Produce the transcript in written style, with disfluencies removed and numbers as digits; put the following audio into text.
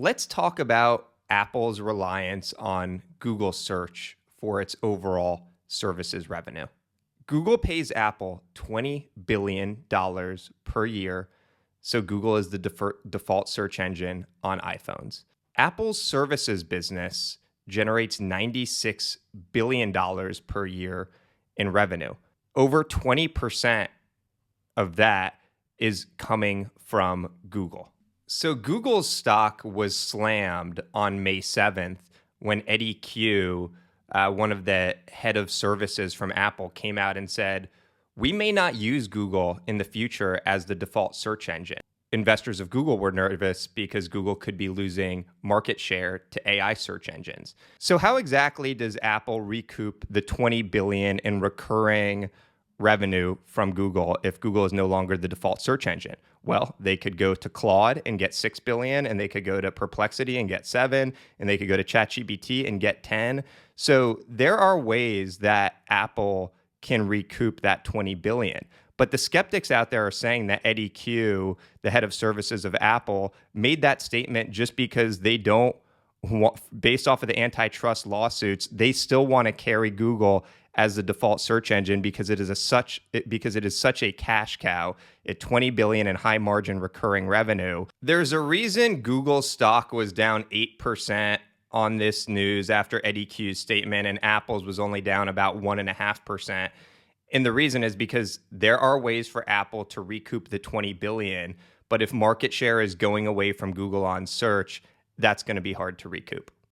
Let's talk about Apple's reliance on Google search for its overall services revenue. Google pays Apple $20 billion per year, so Google is the default search engine on iPhones. Apple's services business generates $96 billion per year in revenue. Over 20% of that is coming from Google. So Google's stock was slammed on May 7th when Eddie Q, one of the head of services from Apple, came out and said, we may not use Google in the future as the default search engine. Investors of Google were nervous because Google could be losing market share to AI search engines. So how exactly does Apple recoup the $20 billion in recurring revenue from Google if Google is no longer the default search engine? Well, they could go to Claude and get $6 billion, and they could go to Perplexity and get $7 billion, and they could go to ChatGPT and get $10 billion. So there are ways that Apple can recoup that $20 billion. But the skeptics out there are saying that Eddie Q, the head of services of Apple, made that statement just because they don't want, based off of the antitrust lawsuits, they still want to carry Google as the default search engine because it is such a cash cow at $20 billion in high margin recurring revenue. There's a reason Google's stock was down 8% on this news after Eddie Q's statement, and Apple's was only down about 1.5%. And the reason is because there are ways for Apple to recoup the $20 billion, but if market share is going away from Google on search, that's going to be hard to recoup.